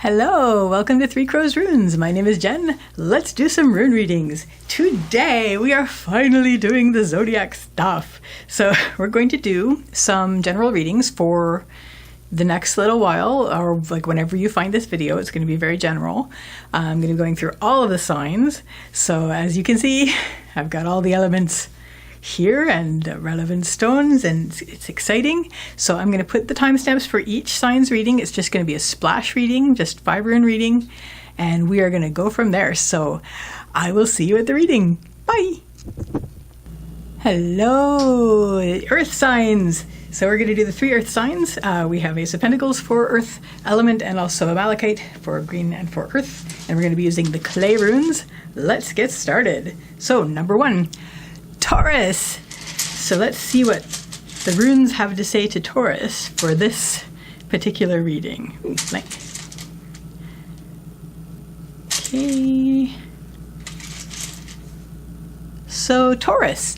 Hello, welcome to Three Crows Runes. My name is Jen. Let's do some rune readings. Today we are finally doing the zodiac stuff. So we're going to do some general readings for the next little while, or like whenever you find this video. It's going to be very general. I'm going to be going through all of the signs. So as you can see, I've got all the elements here and relevant stones, and it's exciting. So I'm going to put the timestamps for each sign's reading. It's just going to be a splash reading, just 5 rune reading, and we are going to go from there. So I will see you at the reading. Bye. Hello, earth signs. So we're going to do the 3 earth signs. We have Ace of Pentacles for earth element and also a Malachite for green and for earth. And we're going to be using the clay runes. Let's get started. So number 1. Taurus. So let's see what the runes have to say to Taurus for this particular reading. Ooh, blank. Okay. So Taurus,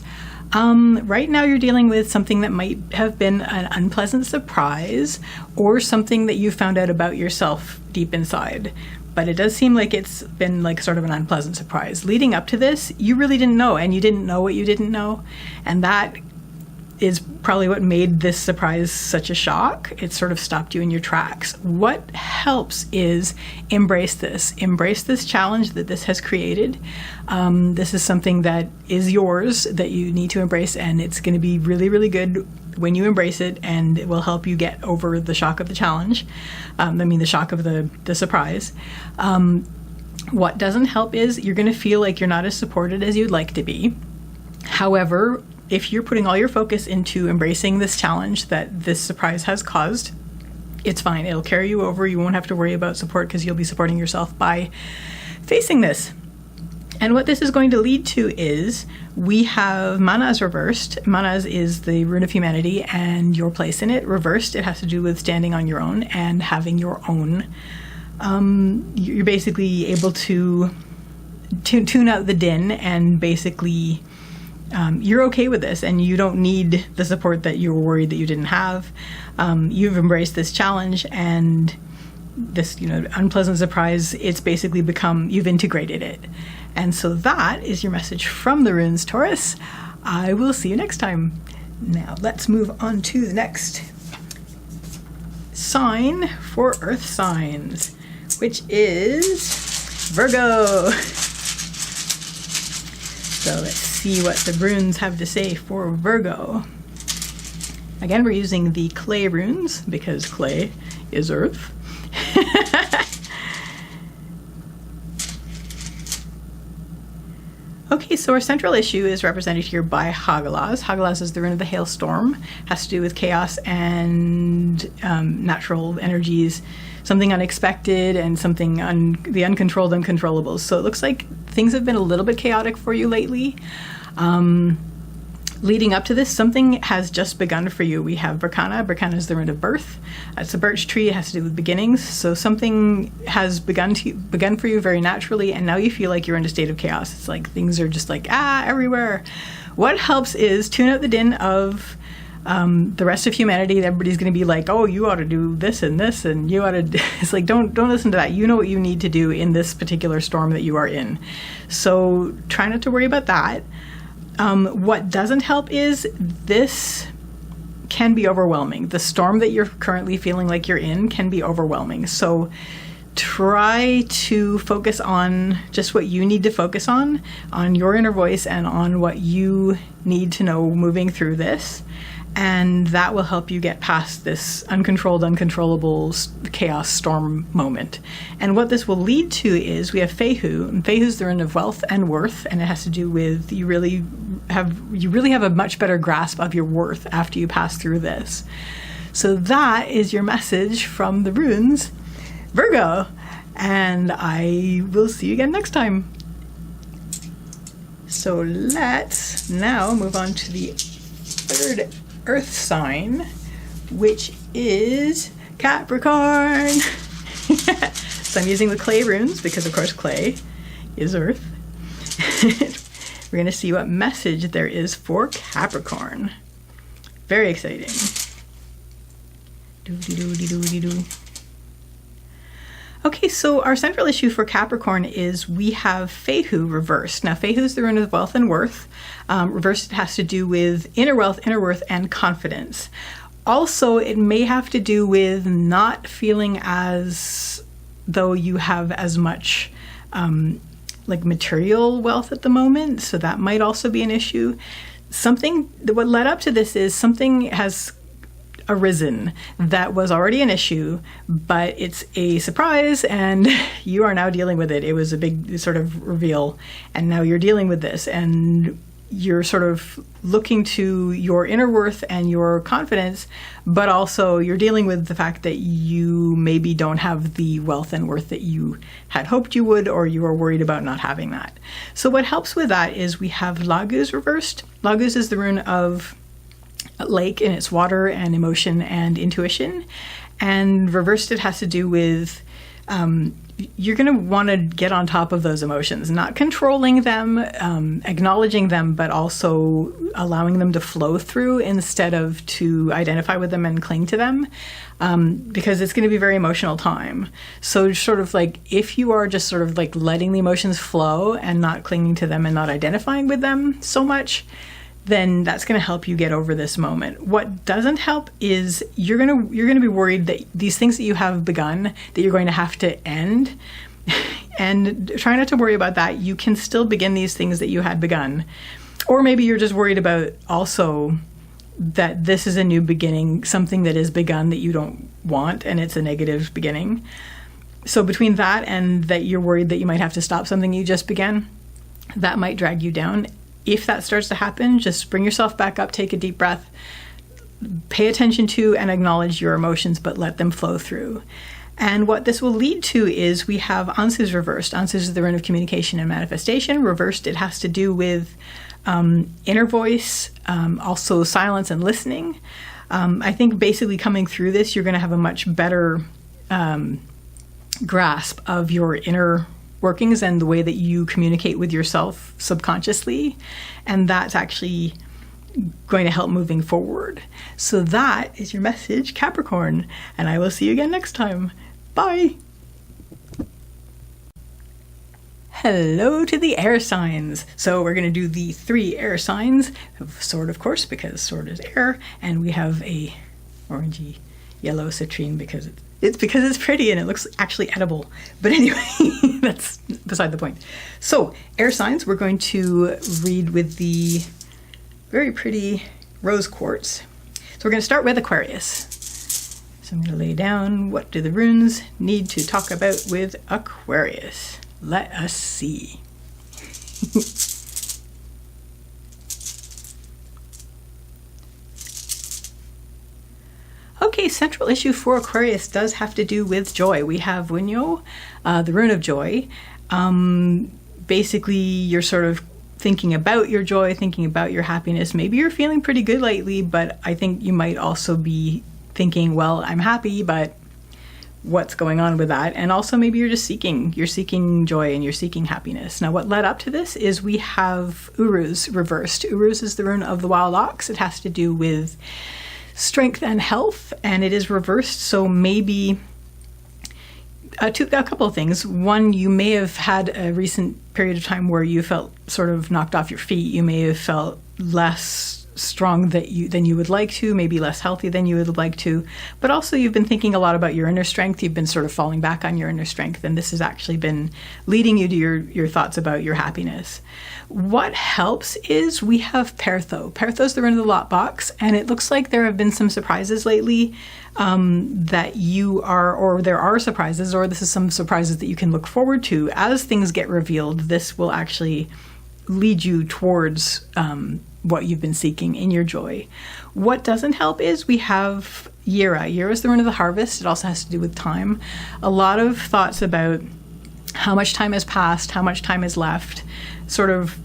right now you're dealing with something that might have been an unpleasant surprise or something that you found out about yourself deep inside. But it does seem like it's been like sort of an unpleasant surprise. Leading up to this, you really didn't know, and you didn't know what you didn't know. And that is probably what made this surprise such a shock. It sort of stopped you in your tracks. What helps is embrace this. Embrace this challenge that this has created. This is something that is yours that you need to embrace, and it's going to be really, really good when you embrace it, and it will help you get over the shock of the challenge. The shock of the surprise. What doesn't help is you're going to feel like you're not as supported as you'd like to be. However, if you're putting all your focus into embracing this challenge that this surprise has caused, it's fine. It'll carry you over. You won't have to worry about support because you'll be supporting yourself by facing this. And what this is going to lead to is we have Manas reversed. Manas is the rune of humanity and your place in it. Reversed, it has to do with standing on your own and having your own. You're basically able to tune out the din and basically you're okay with this, and you don't need the support that you were worried that you didn't have. You've embraced this challenge, and this unpleasant surprise, it's basically become, you've integrated it. And so that is your message from the runes, Taurus. I will see you next time. Now let's move on to the next sign for earth signs, which is Virgo. So let's see what the runes have to say for Virgo. Again, we're using the clay runes because clay is earth. Okay, so our central issue is represented here by Hagalaz. Hagalaz is the rune of the hailstorm. Has to do with chaos and natural energies, something unexpected and something the uncontrolled uncontrollables. So it looks like things have been a little bit chaotic for you lately. Leading up to this, something has just begun for you. We have Berkana. Berkana is the rune of birth. It's a birch tree. It has to do with beginnings. So something has begun for you very naturally, and now you feel like you're in a state of chaos. It's like things are just like, everywhere. What helps is tune out the din of the rest of humanity. Everybody's going to be like, oh, you ought to do this, and you ought to. It's like, don't listen to that. You know what you need to do in this particular storm that you are in. So try not to worry about that. What doesn't help is this can be overwhelming. The storm that you're currently feeling like you're in can be overwhelming. So try to focus on just what you need to focus on your inner voice and on what you need to know moving through this. And that will help you get past this uncontrolled, uncontrollable chaos storm moment. And what this will lead to is we have Fehu, and Fehu's the rune of wealth and worth, and it has to do with you really have a much better grasp of your worth after you pass through this. So that is your message from the runes, Virgo, and I will see you again next time. So let's now move on to the third earth sign, which is Capricorn. So I'm using the clay runes because of course clay is earth. We're going to see what message there is for Capricorn. Very exciting. Okay, so our central issue for Capricorn is we have Fehu reversed. Now, Fehu is the rune of wealth and worth. Reversed, it has to do with inner wealth, inner worth, and confidence. Also, it may have to do with not feeling as though you have as much like material wealth at the moment. So that might also be an issue. What led up to this is something has arisen that was already an issue, but it's a surprise and you are now dealing with it. It was a big sort of reveal, and now you're dealing with this, and you're sort of looking to your inner worth and your confidence, but also you're dealing with the fact that you maybe don't have the wealth and worth that you had hoped you would, or you are worried about not having that. So what helps with that is we have Laguz reversed. Laguz is the rune of lake, and it's water and emotion and intuition. And reversed, it has to do with you're going to want to get on top of those emotions, not controlling them, acknowledging them, but also allowing them to flow through instead of to identify with them and cling to them, because it's going to be a very emotional time. So sort of like if you are just sort of like letting the emotions flow and not clinging to them and not identifying with them so much, then that's going to help you get over this moment. What doesn't help is you're going to be worried that these things that you have begun, that you're going to have to end. And try not to worry about that. You can still begin these things that you had begun. Or maybe you're just worried about also that this is a new beginning, something that is begun that you don't want, and it's a negative beginning. So between that and that you're worried that you might have to stop something you just began, that might drag you down. If that starts to happen, just bring yourself back up, take a deep breath, pay attention to and acknowledge your emotions, but let them flow through. And what this will lead to is we have Ansu's reversed. Ansu's is the rune of communication and manifestation. Reversed, it has to do with inner voice, also silence and listening. I think basically coming through this, you're going to have a much better grasp of your inner workings and the way that you communicate with yourself subconsciously, and that's actually going to help moving forward. So that is your message, Capricorn, and I will see you again next time. Bye. Hello to the air signs. So we're going to do the 3 air signs of Sword, of course, because Sword is air, and we have a orangey yellow citrine because it's pretty and it looks actually edible. But anyway, that's beside the point. So air signs, we're going to read with the very pretty rose quartz. So we're going to start with Aquarius. So I'm going to lay down, what do the runes need to talk about with Aquarius? Let us see. Okay, central issue for Aquarius does have to do with joy. We have Wunyo, the rune of joy. Basically, you're sort of thinking about your joy, thinking about your happiness. Maybe you're feeling pretty good lately, but I think you might also be thinking, well, I'm happy, but what's going on with that? And also maybe you're seeking joy and you're seeking happiness. Now, what led up to this is we have Uruz reversed. Uruz is the rune of the wild ox. It has to do with strength and health, and it is reversed. So maybe a couple of things. One, you may have had a recent period of time where you felt sort of knocked off your feet. You may have felt less strong than you would like to, maybe less healthy than you would like to, but also you've been thinking a lot about your inner strength. You've been sort of falling back on your inner strength, and this has actually been leading you to your thoughts about your happiness. What helps is we have Pertho. Pertho's the rune of the lot box, and it looks like there have been some surprises lately that there are surprises, or this is some surprises that you can look forward to. As things get revealed, this will actually lead you towards what you've been seeking in your joy. What doesn't help is we have Yira. Yira is the rune of the harvest. It also has to do with time. A lot of thoughts about how much time has passed, how much time is left, sort of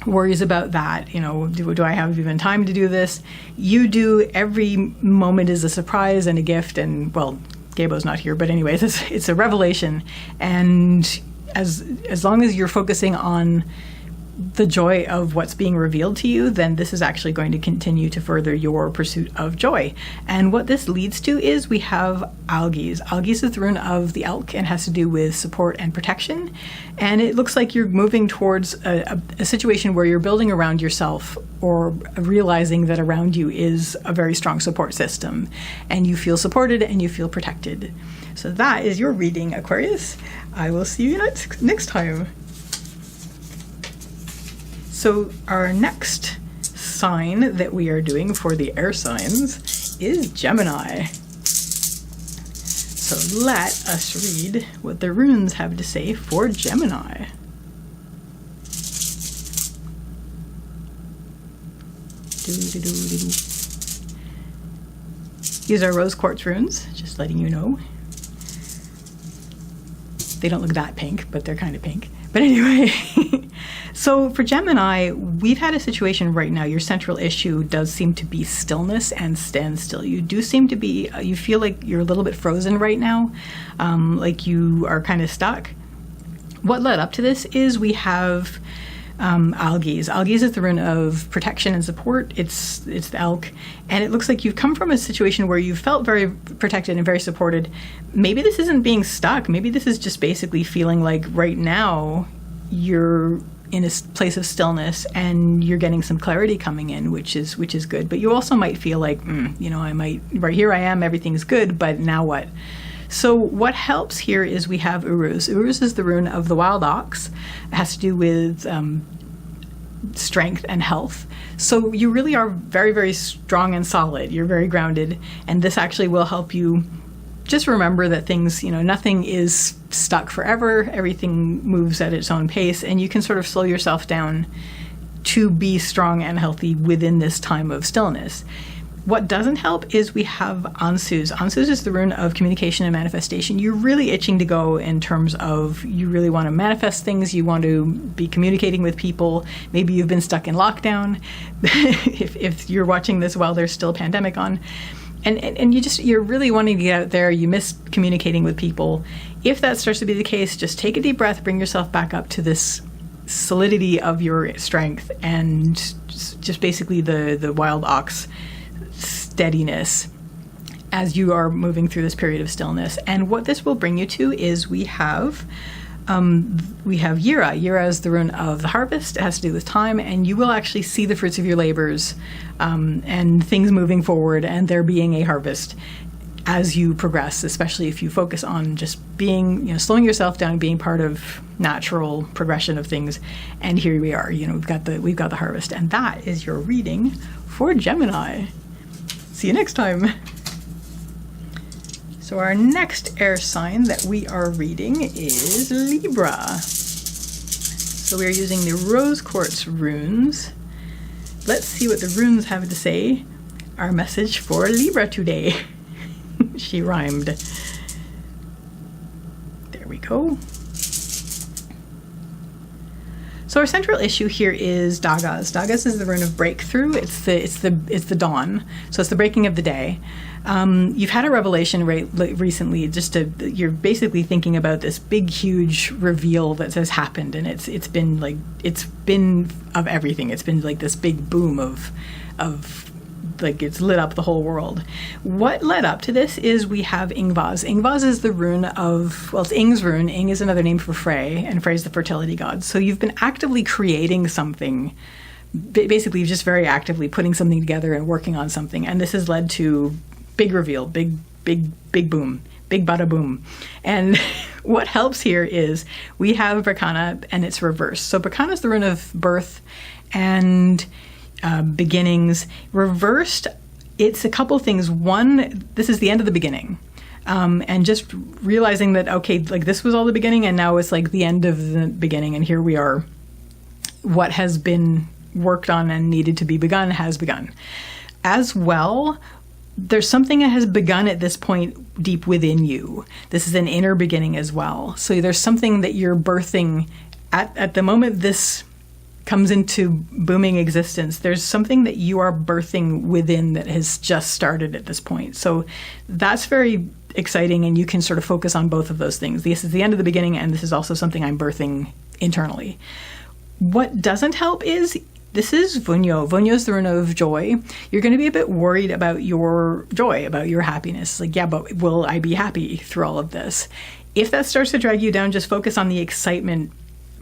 worries about that. You know, do I have even time to do this? You do. Every moment is a surprise and a gift, and well, Gabo's not here, but anyways, it's a revelation. And as long as you're focusing on the joy of what's being revealed to you, then this is actually going to continue to further your pursuit of joy. And what this leads to is we have algae. Algae is the rune of the elk and has to do with support and protection. And it looks like you're moving towards a situation where you're building around yourself, or realizing that around you is a very strong support system, and you feel supported and you feel protected. So that is your reading, Aquarius. I will see you next time. So our next sign that we are doing for the air signs is Gemini. So let us read what the runes have to say for Gemini. These are rose quartz runes, just letting you know. They don't look that pink, but they're kind of pink. But anyway, so for Gemini, we've had a situation right now. Your central issue does seem to be stillness and standstill. You do seem to be, you feel like you're a little bit frozen right now, like you are kind of stuck. What led up to this is we have algae. Algae is the rune of protection and support. It's the elk, and it looks like you've come from a situation where you felt very protected and very supported. Maybe this isn't being stuck. Maybe this is just basically feeling like right now you're in a place of stillness and you're getting some clarity coming in, which is good. But you also might feel like, I might, right here I am, everything's good, but now what? So what helps here is we have Uruz. Uruz is the rune of the wild ox. It has to do with strength and health. So you really are very, very strong and solid. You're very grounded. And this actually will help you just remember that things, nothing is stuck forever. Everything moves at its own pace. And you can sort of slow yourself down to be strong and healthy within this time of stillness. What doesn't help is we have Ansuz. Ansuz is the rune of communication and manifestation. You're really itching to go in terms of you really want to manifest things. You want to be communicating with people. Maybe you've been stuck in lockdown if you're watching this while there's still a pandemic on. And you're really wanting to get out there. You miss communicating with people. If that starts to be the case, just take a deep breath, bring yourself back up to this solidity of your strength, and just basically the wild ox steadiness as you are moving through this period of stillness. And what this will bring you to is we have Yira. Yira is the rune of the harvest. It has to do with time, and you will actually see the fruits of your labors and things moving forward, and there being a harvest as you progress, especially if you focus on just being, slowing yourself down, being part of natural progression of things. And here we are, we've got the harvest, and that is your reading for Gemini. See you next time. So our next air sign that we are reading is Libra. So we are using the rose quartz runes. Let's see what the runes have to say. Our message for Libra today. She rhymed. There we go. So our central issue here is Dagas. Dagas is the rune of breakthrough. It's the dawn. So it's the breaking of the day. You've had a revelation recently. You're basically thinking about this big, huge reveal that has happened, and it's been of everything. It's been like this big boom of like it's lit up the whole world. What led up to this is we have Ingvaz. Ingvaz is the rune of, it's Ing's rune. Ing is another name for Frey, and Frey is the fertility god. So you've been actively creating something, basically just very actively putting something together and working on something. And this has led to big reveal, big boom, big bada boom. And what helps here is we have Berkana, and it's reversed. So Berkana is the rune of birth and beginnings. Reversed, it's a couple things. One, this is the end of the beginning. And just realizing that, okay, like this was all the beginning, and now it's like the end of the beginning, and here we are. What has been worked on and needed to be begun has begun. As well, there's something that has begun at this point deep within you. This is an inner beginning as well. So there's something that you're birthing at the moment this comes into booming existence. There's something that you are birthing within that has just started at this point. So that's very exciting, and you can sort of focus on both of those things. This is the end of the beginning, and this is also something I'm birthing internally. What doesn't help is, this is Vunyo. Vunyo is the rune of joy. You're going to be a bit worried about your joy, about your happiness. Like, yeah, but will I be happy through all of this? If that starts to drag you down, just focus on the excitement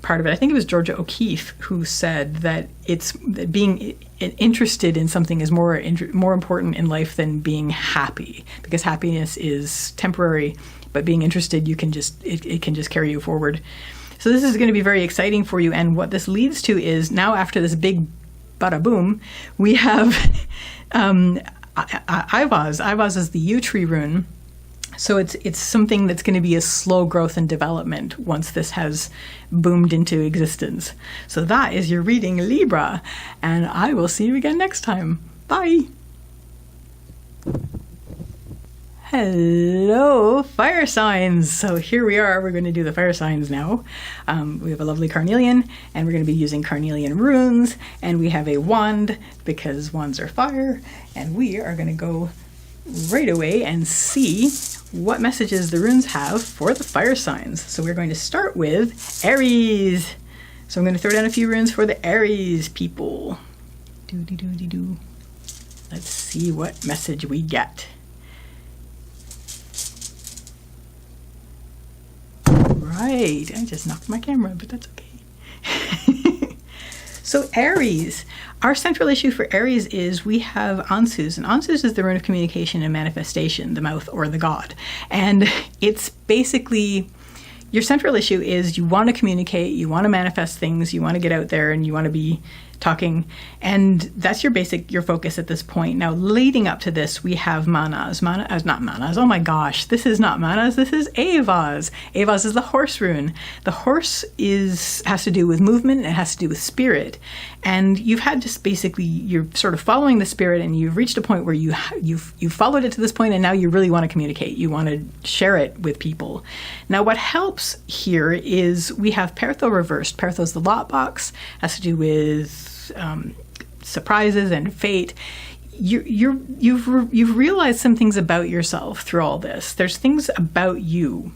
part of it. I think it was Georgia O'Keeffe who said that that being interested in something is more important in life than being happy, because happiness is temporary, but being interested, it can just carry you forward. So this is going to be very exciting for you. And what this leads to is, now after this big bada boom, we have Ivaz. Ivaz is the yew tree rune. So it's something that's going to be a slow growth and development once this has boomed into existence. So that is your reading, Libra. And I will see you again next time. Bye. Hello, fire signs. So here we are. We're going to do the fire signs now. We have a lovely carnelian, and we're going to be using carnelian runes. And we have a wand, because wands are fire. And we are going to go right away and see what messages the runes have for the fire signs. So we're going to start with Aries. So I'm going to throw down a few runes for the Aries people. Doo-dee-doo-dee-doo. Let's see what message we get. Right, I just knocked my camera, but that's okay. So Aries, our central issue for Aries is we have Ansus, and Ansus is the rune of communication and manifestation, the mouth or the god. And it's basically, your central issue is you want to communicate, you want to manifest things, you want to get out there, and you want to be talking, and that's your focus at this point. Now, leading up to this, we have Manas. Not Manas. Oh my gosh, this is not Manas. This is Avaz. Avaz is the horse rune. The horse has to do with movement. It has to do with spirit, and you've had to basically, you're sort of following the spirit, and you've reached a point where you've followed it to this point, and now you really want to communicate. You want to share it with people. Now, what helps here is we have Pertho reversed. Pertho is the lot box. Has to do with surprises and fate. You've realized some things about yourself through all this. There's things about you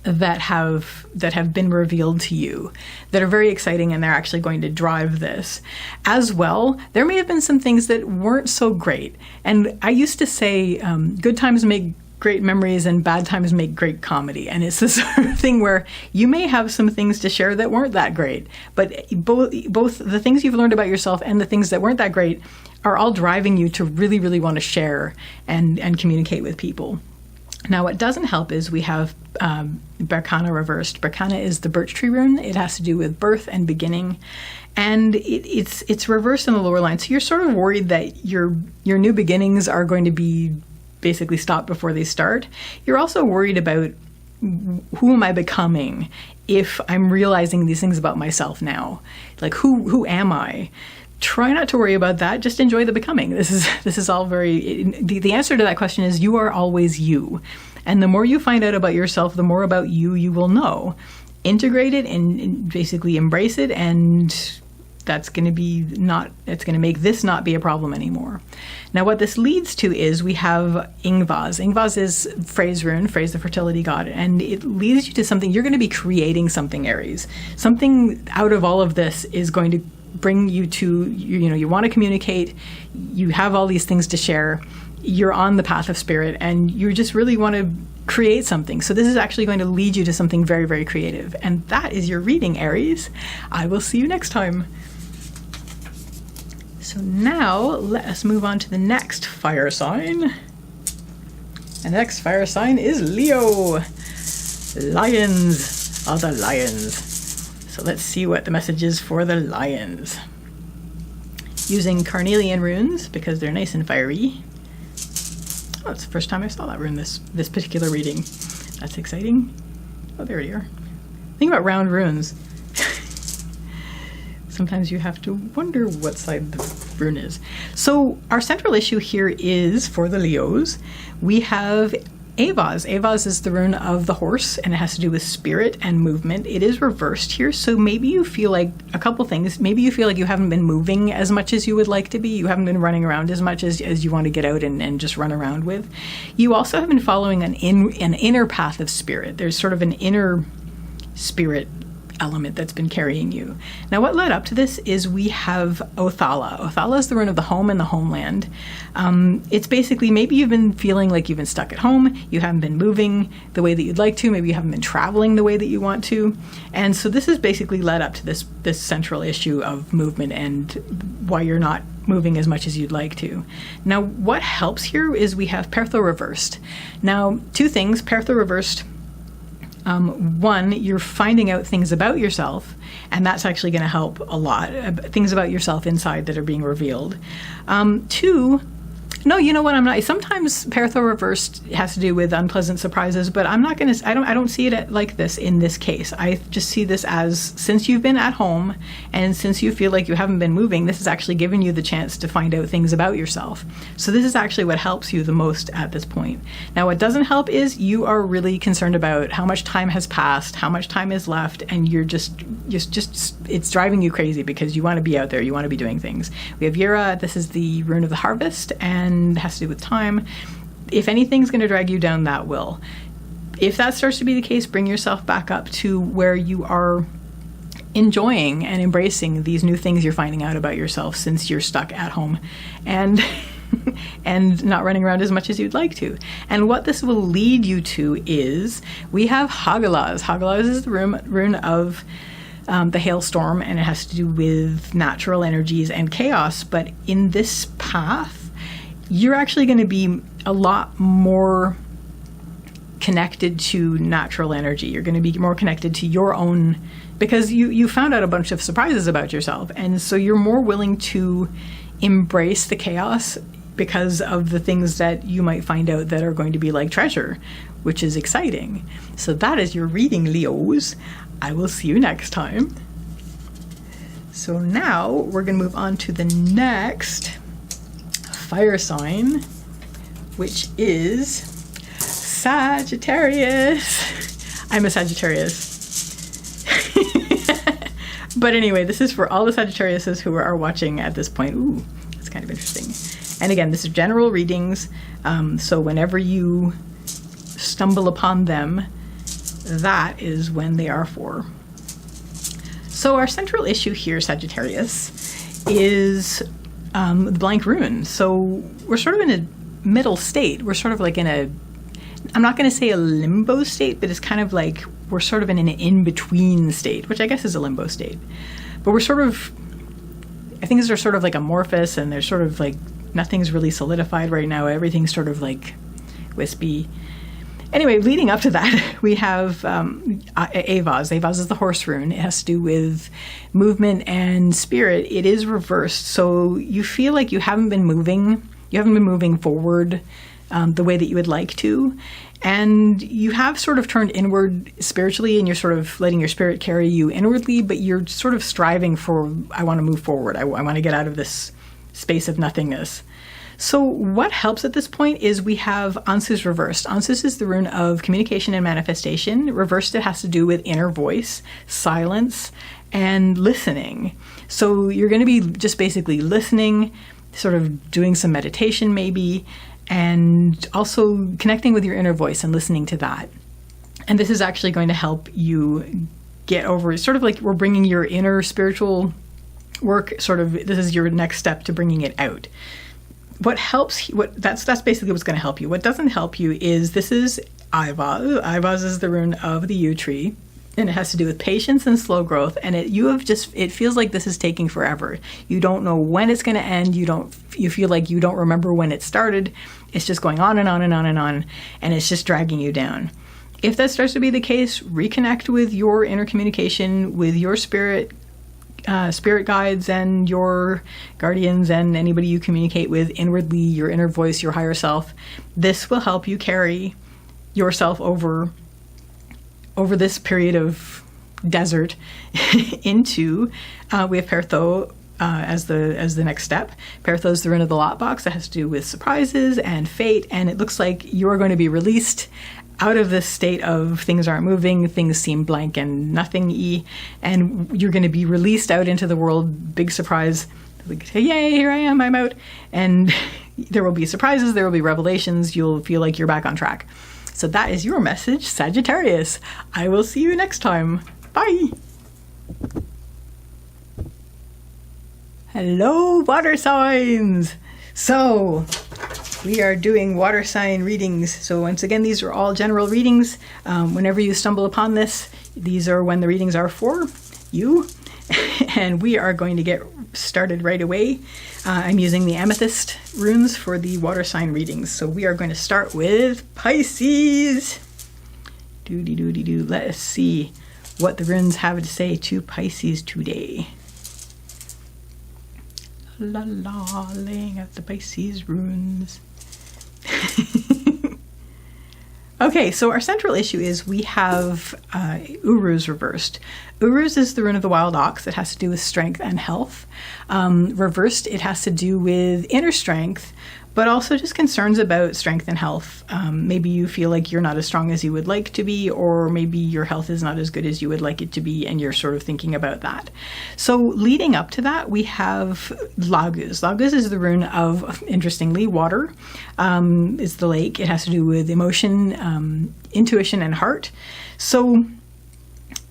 that have been revealed to you that are very exciting, and they're actually going to drive this. As well, there may have been some things that weren't so great. And I used to say, good times make great memories and bad times make great comedy. And it's the sort of thing where you may have some things to share that weren't that great, but both the things you've learned about yourself and the things that weren't that great are all driving you to really, really want to share and communicate with people. Now, what doesn't help is we have Berkana reversed. Berkana is the birch tree rune. It has to do with birth and beginning. And it's reversed in the lower line. So you're sort of worried that your new beginnings are going to be basically stop before they start. You're also worried about, who am I becoming if I'm realizing these things about myself now? Like, who am I? Try not to worry about that. Just enjoy the becoming. This is all very, the answer to that question is you are always you. And the more you find out about yourself, the more about you will know. Integrate it and basically embrace it, and it's going to make this not be a problem anymore. Now, what this leads to is we have Ingvaz. Ingvaz is Frey's rune, Frey's the fertility god, and it leads you to something. You're going to be creating something, Aries. Something out of all of this is going to bring you to, you want to communicate, you have all these things to share, you're on the path of spirit, and you just really want to create something. So this is actually going to lead you to something very, very creative. And that is your reading, Aries. I will see you next time. So now let us move on to the next fire sign. And the next fire sign is Leo. Lions are the lions. So let's see what the message is for the lions. Using carnelian runes because they're nice and fiery. Oh, it's the first time I saw that rune this particular reading. That's exciting. Oh, there you are. Think about round runes. Sometimes you have to wonder what side the rune is. So our central issue here is, for the Leos, we have Avaz. Avaz is the rune of the horse, and it has to do with spirit and movement. It is reversed here, so maybe you feel like a couple things. Maybe you feel like you haven't been moving as much as you would like to be. You haven't been running around as much as you want to get out and just run around with. You also have been following an inner path of spirit. There's sort of an inner spirit element that's been carrying you. Now, what led up to this is we have Othala. Othala is the rune of the home and the homeland. It's basically, maybe you've been feeling like you've been stuck at home, you haven't been moving the way that you'd like to, maybe you haven't been traveling the way that you want to. And so this has basically led up to this central issue of movement and why you're not moving as much as you'd like to. Now, what helps here is we have Pertho reversed. Now, two things. Pertho reversed, one, you're finding out things about yourself, and that's actually going to help a lot. Things about yourself inside that are being revealed. Two, no, you know what? I'm not. Sometimes Pertho reversed has to do with unpleasant surprises, but I'm not going to. I don't see it like this in this case. I just see this as, since you've been at home and since you feel like you haven't been moving, this is actually giving you the chance to find out things about yourself. So this is actually what helps you the most at this point. Now, what doesn't help is you are really concerned about how much time has passed, how much time is left, and you're just it's driving you crazy because you want to be out there, you want to be doing things. We have Yura. This is the rune of the harvest, and has to do with time. If anything's going to drag you down, that will. If that starts to be the case, bring yourself back up to where you are enjoying and embracing these new things you're finding out about yourself since you're stuck at home and and not running around as much as you'd like to. And what this will lead you to is we have Hagalaz. Hagalaz is the rune of the hailstorm, and it has to do with natural energies and chaos. But in this path, you're actually going to be a lot more connected to natural energy. You're going to be more connected to your own, because you found out a bunch of surprises about yourself. And so you're more willing to embrace the chaos because of the things that you might find out that are going to be like treasure, which is exciting. So that is your reading, Leos. I will see you next time. So now we're going to move on to the next fire sign, which is Sagittarius. I'm a Sagittarius. But anyway, this is for all the Sagittariuses who are watching at this point. Ooh, that's kind of interesting. And again, this is general readings. So whenever you stumble upon them, that is when they are for. So our central issue here, Sagittarius, is the blank rune. So we're sort of in a middle state. We're sort of like in a, I'm not going to say a limbo state, but it's kind of like we're sort of in an in-between state, which I guess is a limbo state. But we're sort of, I think these are sort of like amorphous, and they're sort of like, nothing's really solidified right now. Everything's sort of like wispy. Anyway, leading up to that, we have Avaz. Avaz is the horse rune. It has to do with movement and spirit. It is reversed, so you feel like you haven't been moving. You haven't been moving forward the way that you would like to, and you have sort of turned inward spiritually, and you're sort of letting your spirit carry you inwardly, but you're sort of striving for, I want to move forward. I want to get out of this space of nothingness. So what helps at this point is we have Ansus reversed. Ansus is the rune of communication and manifestation. Reversed, it has to do with inner voice, silence, and listening. So you're going to be just basically listening, sort of doing some meditation maybe, and also connecting with your inner voice and listening to that. And this is actually going to help you get over, sort of like we're bringing your inner spiritual work, sort of, this is your next step to bringing it out. What helps, that's basically what's going to help you. What doesn't help you is, this is Ivaz. Ivaz is the rune of the yew tree, and it has to do with patience and slow growth. And it feels like this is taking forever. You don't know when it's going to end. You feel like you don't remember when it started. It's just going on and on and on and on, and it's just dragging you down. If that starts to be the case, reconnect with your inner communication, with your spirit guides and your guardians and anybody you communicate with inwardly, your inner voice, your higher self. This will help you carry yourself over this period of desert into, we have Pertho as the next step. Pertho is the rune of the lot box that has to do with surprises and fate, and it looks like you're going to be released out of this state of things aren't moving, things seem blank and nothing-y, and you're going to be released out into the world. Big surprise. Like, yay, here I am, I'm out. And there will be surprises, there will be revelations, you'll feel like you're back on track. So that is your message, Sagittarius. I will see you next time. Bye. Hello, water signs! So, we are doing water sign readings. So once again, these are all general readings. Whenever you stumble upon this, these are when the readings are for you. And we are going to get started right away. I'm using the amethyst runes for the water sign readings. So we are going to start with Pisces. Doody-doody-doo. Let us see what the runes have to say to Pisces today. La la, laying out the Pisces runes. Okay, so our central issue is we have Uruz reversed. Uruz is the rune of the wild ox. It has to do with strength and health. Reversed, it has to do with inner strength, but also just concerns about strength and health. Maybe you feel like you're not as strong as you would like to be, or maybe your health is not as good as you would like it to be, and you're sort of thinking about that. So leading up to that, we have Laguz. Laguz is the rune of, interestingly, water. Is the lake. It has to do with emotion, intuition, and heart. So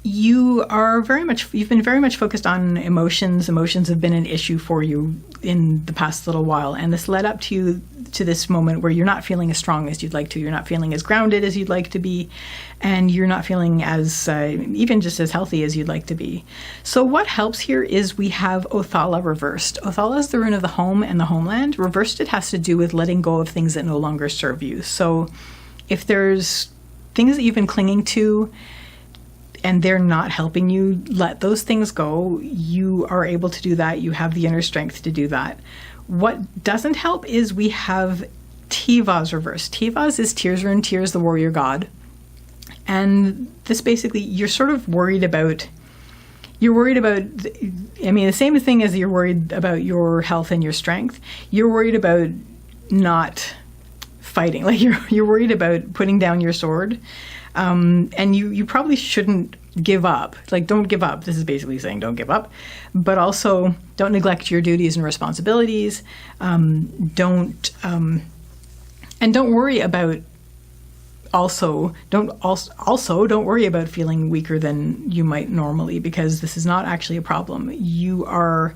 you've been very much focused on emotions. Emotions have been an issue for you in the past little while, and this led up to this moment where you're not feeling as strong as you'd like to, you're not feeling as grounded as you'd like to be, and you're not feeling as even just as healthy as you'd like to be. So what helps here is we have Othala reversed. Othala is the rune of the home and the homeland. Reversed, it has to do with letting go of things that no longer serve you. So if there's things that you've been clinging to and they're not helping you, let those things go. You are able to do that. You have the inner strength to do that. What doesn't help is we have Tivaz reversed. Tivaz is Tyr's rune. Tyr is the warrior god. And this basically, you're sort of worried about, the same thing as you're worried about your health and your strength. You're worried about not fighting. Like you're worried about putting down your sword. And you probably shouldn't give up. Like, don't give up. This is basically saying don't give up. But also, don't neglect your duties and responsibilities. Don't worry about don't worry about feeling weaker than you might normally, because this is not actually a problem. You're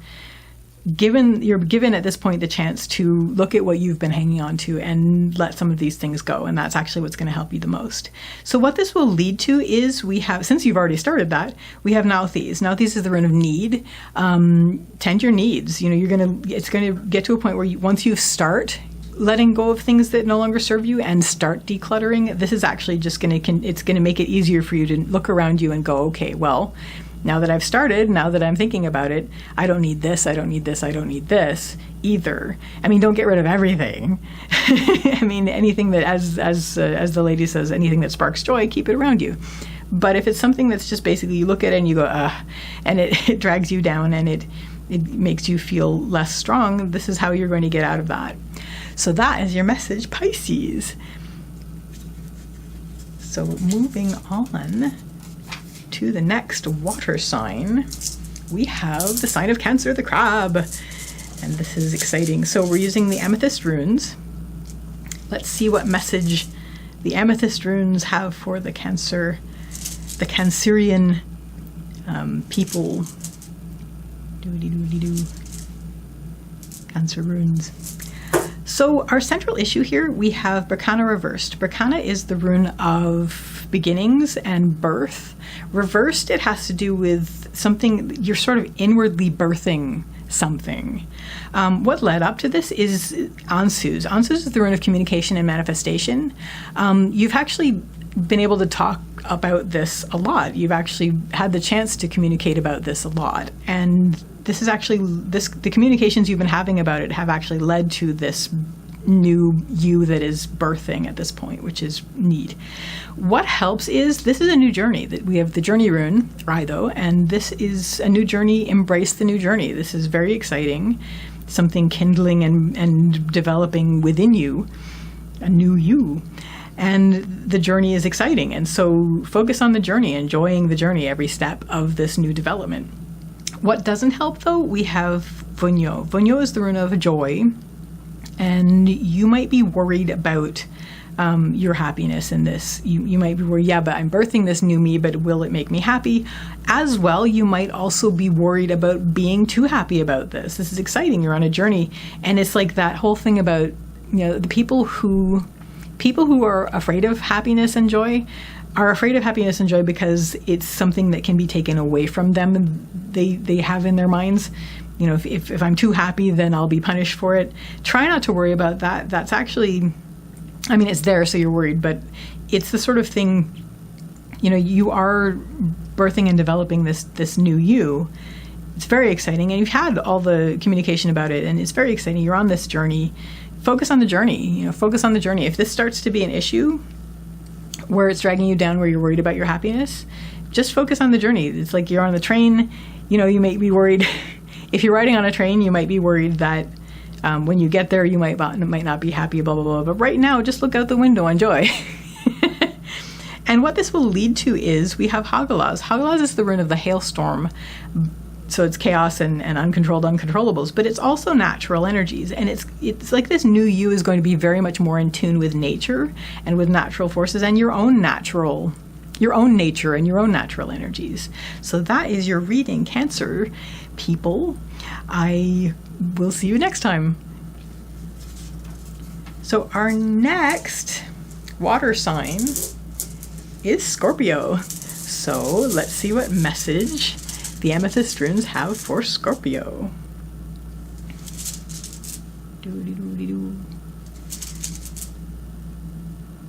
given at this point the chance to look at what you've been hanging on to and let some of these things go, and that's actually what's going to help you the most. So what this will lead to is we have, since you've already started that, we have Nauthiz. Nauthiz is the rune of need. Tend your needs. It's going to get to a point where once you start letting go of things that no longer serve you and start decluttering, this is actually just going to make it easier for you to look around you and go, okay, well, now that I've started, now that I'm thinking about it, I don't need this, I don't need this, I don't need this either. Don't get rid of everything. Anything that, as the lady says, anything that sparks joy, keep it around you. But if it's something that's just basically you look at it and you go, and it drags you down and it makes you feel less strong, this is how you're going to get out of that. So that is your message, Pisces. So moving on to the next water sign, we have the sign of Cancer, the crab. And this is exciting. So we're using the amethyst runes. Let's see what message the amethyst runes have for the Cancerian people. Doody-doody-doo. Cancer runes. So our central issue here, we have Berkana reversed. Berkana is the rune of beginnings and birth. Reversed, it has to do with something, you're sort of inwardly birthing something. What led up to this is Ansuz. Ansuz is the rune of communication and manifestation. You've actually been able to talk about this a lot. You've actually had the chance to communicate about this a lot. And this is actually, the communications you've been having about it have actually led to this new you that is birthing at this point, which is neat. What helps is, this is a new journey. That we have the journey rune, Raido, and this is a new journey. Embrace the new journey. This is very exciting. Something kindling and developing within you, a new you. And the journey is exciting. And so focus on the journey, enjoying the journey, every step of this new development. What doesn't help, though, we have Vunyo. Vunyo is the rune of joy. And you might be worried about your happiness in this. You might be worried, yeah, but I'm birthing this new me, but will it make me happy? As well, you might also be worried about being too happy about this. This is exciting. You're on a journey. And it's like that whole thing about, the people who are afraid of happiness and joy are afraid of happiness and joy because it's something that can be taken away from them. They have in their minds, if I'm too happy, then I'll be punished for it. Try not to worry about that. That's actually, it's there, so you're worried, but it's the sort of thing, you are birthing and developing this new you. It's very exciting, and you've had all the communication about it, and it's very exciting. You're on this journey. Focus on the journey, focus on the journey. If this starts to be an issue where it's dragging you down, where you're worried about your happiness, just focus on the journey. It's like you're on the train, you might be worried. If you're riding on a train, you might be worried that when you get there, you might not be happy, blah, blah, blah. But right now, just look out the window, enjoy. And what this will lead to is we have Hagalaz. Hagalaz is the rune of the hailstorm. So it's chaos and uncontrolled uncontrollables, but it's also natural energies. And it's like this new you is going to be very much more in tune with nature and with natural forces and your own nature and your own natural energies. So that is your reading, Cancer people. I will see you next time. So our next water sign is Scorpio. So let's see what message the amethyst runes have for Scorpio.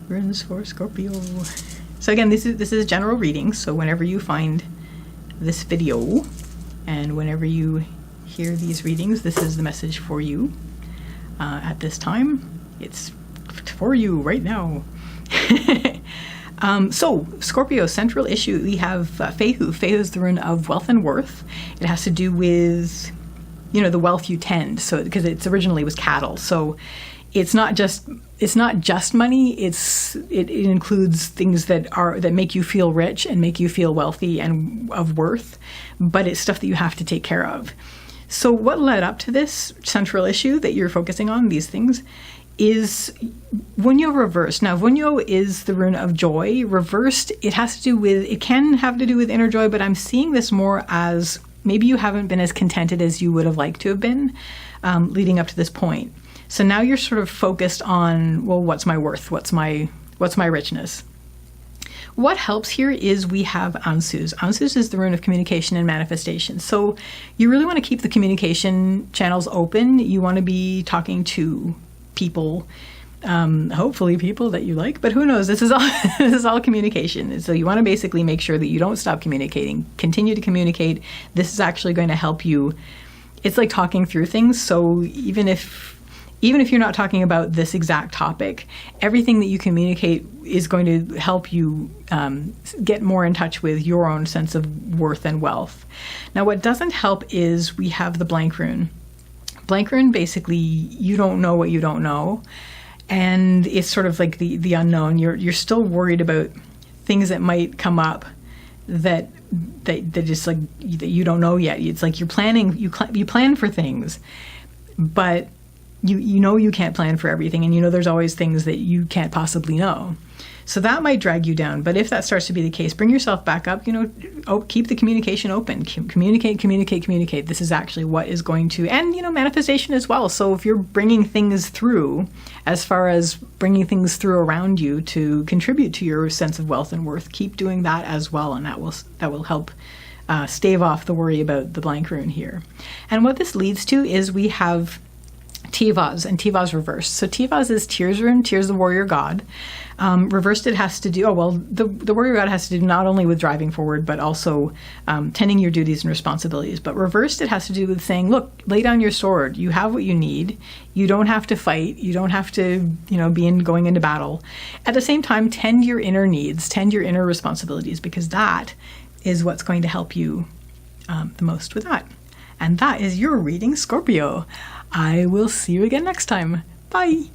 Runes for Scorpio. So again, this is general reading. So whenever you find this video and whenever you hear these readings, this is the message for you at this time. It's for you right now. So Scorpio, central issue, we have Fehu. Fehu is the rune of wealth and worth. It has to do with, the wealth you tend. So because it originally was cattle. So it's not just money. It includes things that make you feel rich and make you feel wealthy and of worth, but it's stuff that you have to take care of. So what led up to this central issue that you're focusing on, these things, is Wunyo reversed. Now, Wunyo is the rune of joy. Reversed, it can have to do with inner joy, but I'm seeing this more as maybe you haven't been as contented as you would have liked to have been leading up to this point. So now you're sort of focused on, well, what's my worth? What's my richness? What helps here is we have Ansus. Ansus is the rune of communication and manifestation. So you really want to keep the communication channels open. You want to be talking to people, hopefully people that you like, but who knows? This is all communication. So you want to basically make sure that you don't stop communicating. Continue to communicate. This is actually going to help you. It's like talking through things. So even if you're not talking about this exact topic, everything that you communicate is going to help you get more in touch with your own sense of worth and wealth. Now, what doesn't help is we have the blank rune. Blank rune, basically, you don't know what you don't know. And it's sort of like the unknown. You're still worried about things that might come up that just like that you don't know yet. It's like you're planning, you plan for things, but you can't plan for everything, and there's always things that you can't possibly know. So that might drag you down. But if that starts to be the case, bring yourself back up, keep the communication open. Communicate. This is actually what is going to, and, manifestation as well. So if you're bringing things through, as far as bringing things through around you to contribute to your sense of wealth and worth, keep doing that as well. And that will help stave off the worry about the blank rune here. And what this leads to is we have Tivaz, and Tivaz reversed. So Tivaz is Tyr's rune. Tyr's the warrior god. Reversed, it has to do, the warrior god has to do not only with driving forward, but also tending your duties and responsibilities. But reversed, it has to do with saying, look, lay down your sword. You have what you need. You don't have to fight. You don't have to, going into battle. At the same time, tend your inner needs, tend your inner responsibilities, because that is what's going to help you the most with that. And that is your reading, Scorpio. I will see you again next time. Bye.